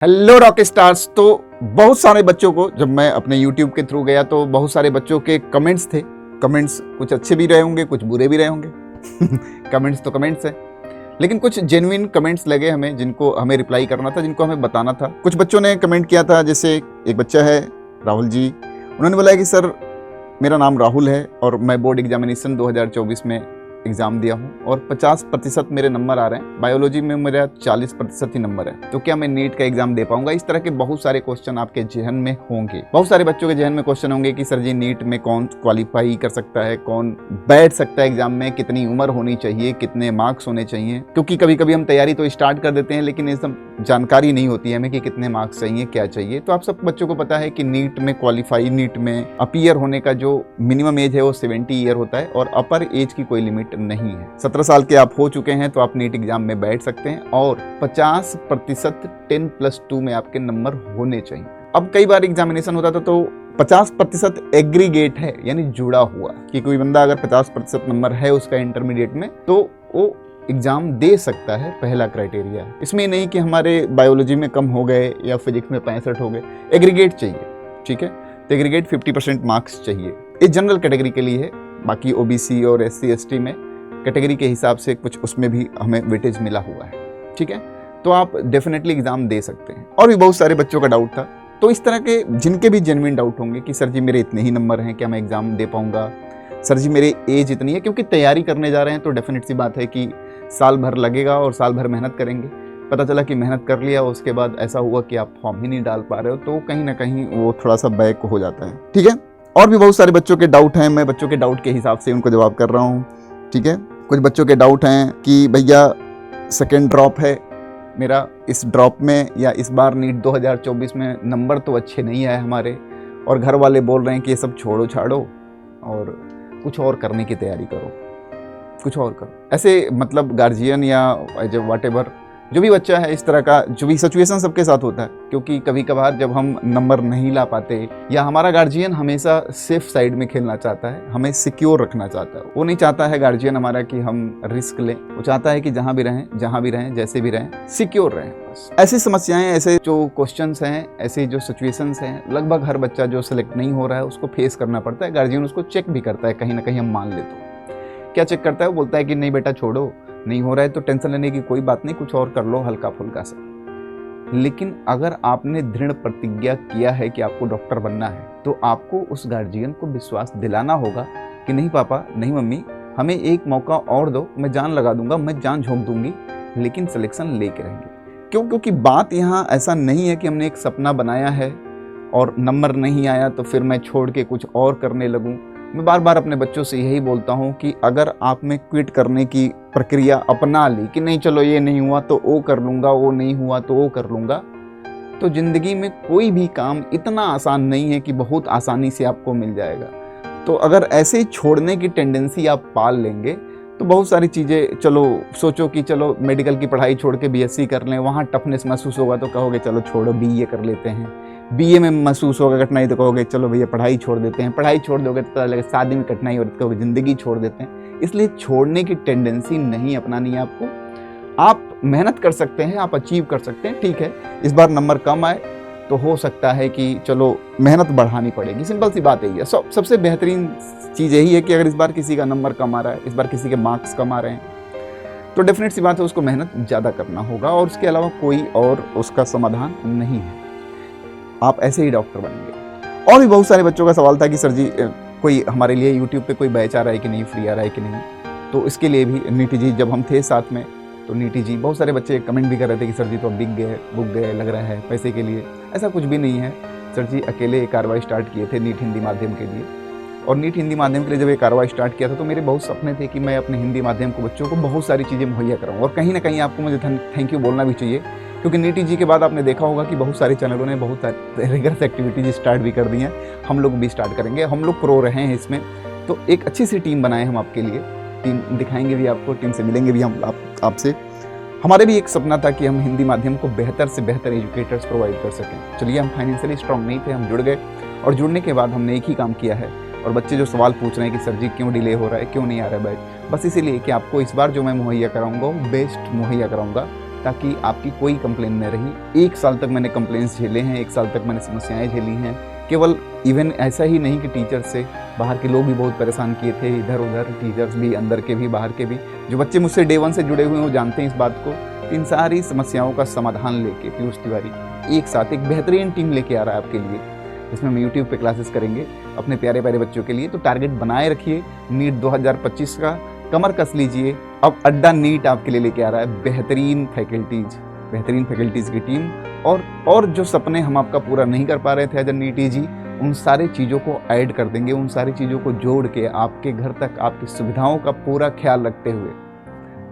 Hello rock stars. तो बहुत सारे बच्चों को जब मैं अपने YouTube के थ्रू गया तो बहुत सारे बच्चों के कमेंट्स थे। कमेंट्स कुछ अच्छे भी रहे होंगे, कुछ बुरे भी रहे होंगे। कमेंट्स तो कमेंट्स है, लेकिन कुछ जेन्युइन कमेंट्स लगे हमें, जिनको हमें रिप्लाई करना था, जिनको हमें बताना था। कुछ बच्चों ने कमेंट किया था, जैसे एक बच्चा है राहुल जी, उन्होंने बोला कि सर मेरा नाम राहुल है और मैं बोर्ड एग्जामिनेशन 2024 में एग्ज़ाम दिया हूँ और 50% मेरे नंबर आ रहे हैं। बायोलॉजी में मेरा 40% ही नंबर है, तो क्या मैं नीट का एग्जाम दे पाऊंगा? इस तरह के बहुत सारे क्वेश्चन आपके जहन में होंगे। बहुत सारे बच्चों के जहन में क्वेश्चन होंगे कि सर जी नीट में कौन क्वालिफाई कर सकता है, कौन बैठ सकता है एग्जाम में, कितनी उम्र होनी चाहिए, कितने मार्क्स होने चाहिए। क्योंकि कभी कभी हम तैयारी तो स्टार्ट कर देते हैं, लेकिन ये सब जानकारी नहीं होती है हमें कि कितने मार्क्स चाहिए, क्या चाहिए। तो आप सब बच्चों को पता है कि नीट में क्वालिफाई, नीट में अपीयर होने का जो मिनिमम एज है वो 70 ईयर होता है और अपर एज की कोई लिमिट नहीं है। 17 साल के आप हो चुके हैं तो आप नीट एग्जाम में बैठ सकते हैं और 50% 10+2 में आपके नंबर होने चाहिए। अब कई बार एग्जामिनेशन होता था तो 50% एग्रीगेट है, यानी जुड़ा हुआ, कि कोई बंदा अगर 50% नंबर है उसका इंटरमीडिएट में तो वो एग्जाम दे सकता है। पहला क्राइटेरिया है इसमें नहीं कि हमारे बायोलॉजी में कम हो गए या फिजिक्स में 65 हो गए, एग्रीगेट चाहिए। ठीक है, तो एग्रीगेट 50% मार्क्स चाहिए। ये जनरल कैटेगरी के लिए है, बाकी ओबीसी और SC ST में कैटेगरी के हिसाब से कुछ उसमें भी हमें वेटेज मिला हुआ है। ठीक है, तो आप डेफिनेटली एग्जाम दे सकते हैं। और भी बहुत सारे बच्चों का डाउट था, तो इस तरह के जिनके भी जेन्युइन डाउट होंगे कि सर जी मेरे इतने ही नंबर हैं, क्या मैं एग्जाम दे पाऊंगा? सर जी मेरी एज इतनी है, क्योंकि तैयारी करने जा रहे हैं तो डेफिनेट सी बात है कि साल भर लगेगा और साल भर मेहनत करेंगे। पता चला कि मेहनत कर लिया, उसके बाद ऐसा हुआ कि आप फॉर्म ही नहीं डाल पा रहे हो, तो कहीं ना कहीं वो थोड़ा सा बैक हो जाता है। ठीक है, और भी बहुत सारे बच्चों के डाउट हैं, मैं बच्चों के डाउट के हिसाब से उनको जवाब कर रहा हूँ। ठीक है, कुछ बच्चों के डाउट हैं कि भैया सेकेंड ड्रॉप है मेरा, इस ड्रॉप में या इस बार नीट 2024 में नंबर तो अच्छे नहीं आए हमारे, और घर वाले बोल रहे हैं कि ये सब छोड़ो छाड़ो और कुछ और करने की तैयारी करो, कुछ और करो। ऐसे मतलब गार्जियन या जो व्हाटएवर जो भी बच्चा है, इस तरह का जो भी सिचुएशन सबके साथ होता है, क्योंकि कभी कभार जब हम नंबर नहीं ला पाते या हमारा गार्जियन हमेशा सेफ साइड में खेलना चाहता है, हमें सिक्योर रखना चाहता है, वो नहीं चाहता है गार्जियन हमारा कि हम रिस्क लें, वो चाहता है कि जहाँ भी रहें, जैसे भी रहें, सिक्योर रहें। बस ऐसी समस्याएं, ऐसे जो क्वेश्चंस हैं, ऐसे जो सिचुएशंस हैं, लगभग हर बच्चा जो सिलेक्ट नहीं हो रहा है उसको फेस करना पड़ता है। गार्जियन उसको चेक भी करता है, कहीं ना कहीं हम मान ले तो क्या चेक करता है, वो बोलता है कि नहीं बेटा छोड़ो, नहीं हो रहा है तो टेंशन लेने की कोई बात नहीं, कुछ और कर लो हल्का फुल्का सा। लेकिन अगर आपने दृढ़ प्रतिज्ञा किया है कि आपको डॉक्टर बनना है, तो आपको उस गार्जियन को विश्वास दिलाना होगा कि नहीं पापा, नहीं मम्मी, हमें एक मौका और दो, मैं जान लगा दूंगा, मैं जान झोंक दूंगी, लेकिन सिलेक्शन लेके रहेंगे। क्यों? क्योंकि बात यहाँ ऐसा नहीं है कि हमने एक सपना बनाया है और नंबर नहीं आया तो फिर मैं छोड़ के कुछ और करने लगूँ। मैं बार बार अपने बच्चों से यही बोलता हूँ कि अगर आपने क्विट करने की प्रक्रिया अपना ली कि नहीं चलो ये नहीं हुआ तो वो कर लूँगा, वो नहीं हुआ तो वो कर लूँगा, तो ज़िंदगी में कोई भी काम इतना आसान नहीं है कि बहुत आसानी से आपको मिल जाएगा। तो अगर ऐसे ही छोड़ने की टेंडेंसी आप पाल लेंगे तो बहुत सारी चीज़ें, चलो सोचो कि चलो मेडिकल की पढ़ाई छोड़ के BSc कर लें, वहाँ टफनेस महसूस होगा तो कहोगे चलो छोड़ो BA कर लेते हैं, BA में महसूस होगा कठिनाई तो कहोगे चलो भैया पढ़ाई छोड़ देते हैं, पढ़ाई छोड़ दोगे तो पता लगे शादी में कठिनाई हो रही तो कहोगे ज़िंदगी छोड़ देते हैं। इसलिए छोड़ने की टेंडेंसी नहीं अपनानी है आपको। आप मेहनत कर सकते हैं, आप अचीव कर सकते हैं। ठीक है, इस बार नंबर कम आए तो हो सकता है कि चलो मेहनत बढ़ानी पड़ेगी, सिंपल सी बात यही है। सबसे बेहतरीन चीज़ यही है कि अगर इस बार किसी का नंबर कम आ रहा है, इस बार किसी के मार्क्स कम आ रहे हैं, तो डेफिनेट सी बात है उसको मेहनत ज़्यादा करना होगा और उसके अलावा कोई और उसका समाधान नहीं है। आप ऐसे ही डॉक्टर बनेंगे। और भी बहुत सारे बच्चों का सवाल था कि सर जी कोई हमारे लिए यूट्यूब पे कोई बैच आ रहा है कि नहीं, फ्री आ रहा है कि नहीं। तो इसके लिए भी नीति जी जब हम थे साथ में, तो नीति जी, बहुत सारे बच्चे कमेंट भी कर रहे थे कि सर जी तो अब बिक गए लग रहा है पैसे के लिए। ऐसा कुछ भी नहीं है सर जी, अकेले कार्रवाई स्टार्ट किए थे नीट हिंदी माध्यम के लिए। और नीट हिंदी माध्यम के लिए जब ये कार्रवाई स्टार्ट किया था तो मेरे बहुत सपने थे कि मैं अपने हिंदी माध्यम को बच्चों को बहुत सारी चीज़ें मुहैया कराऊँ। और कहीं ना कहीं आपको मुझे थैंक यू बोलना भी चाहिए, क्योंकि नीति जी के बाद आपने देखा होगा कि बहुत सारे चैनलों ने बहुत सारी रिगरस एक्टिविटीज स्टार्ट भी कर दी हैं। हम लोग भी स्टार्ट करेंगे, हम लोग प्रो रहे हैं इसमें। तो एक अच्छी सी टीम बनाए हम आपके लिए, टीम दिखाएंगे भी आपको, टीम से मिलेंगे भी हम आपसे। हमारे भी एक सपना था कि हम हिंदी माध्यम को बेहतर से बेहतर एजुकेटर्स प्रोवाइड कर सकें। चलिए, हम फाइनेंशियली स्ट्रांग नहीं थे, हम जुड़ गए और जुड़ने के बाद हमने एक ही काम किया है। और बच्चे जो सवाल पूछ रहे हैं कि सर जी क्यों डिले हो रहा है, क्यों नहीं आ रहा है बैच, बस इसीलिए कि आपको इस बार जो मैं मुहैया कराऊंगा वो बेस्ट मुहैया कराऊंगा। ताकि आपकी कोई कंप्लेन न रही। 1 साल तक मैंने कंप्लेंट्स झेले हैं, 1 साल तक मैंने समस्याएं झेली हैं। केवल इवन ऐसा ही नहीं कि टीचर से, बाहर के लोग भी बहुत परेशान किए थे, इधर उधर टीचर्स भी, अंदर के भी बाहर के भी। जो बच्चे मुझसे डे 1 से जुड़े हुए हैं वो जानते हैं इस बात को। इन सारी समस्याओं का समाधान लेके पीयूष तिवारी एक साथ एक बेहतरीन टीम लेके आ रहा है आपके लिए, जिसमें हम यूट्यूब पे क्लासेस करेंगे अपने प्यारे प्यारे बच्चों के लिए। तो टारगेट बनाए रखिए, नीट 2025 का कमर कस लीजिए। अब अड्डा नीट आपके लिए लेके आ रहा है बेहतरीन फैकल्टीज़ की टीम। और जो सपने हम आपका पूरा नहीं कर पा रहे थे एज ए नीट जी, उन सारी चीज़ों को ऐड कर देंगे, उन सारी चीज़ों को जोड़ के आपके घर तक आपकी सुविधाओं का पूरा ख्याल रखते हुए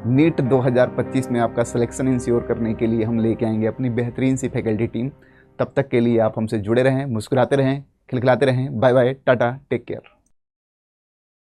नीट 2025 में आपका सिलेक्शन इंश्योर करने के लिए हम लेके आएंगे अपनी बेहतरीन सी फैकल्टी टीम। तब तक के लिए आप हमसे जुड़े रहें, मुस्कुराते रहें, खिलखिलाते रहें। Bye bye, tata, take care.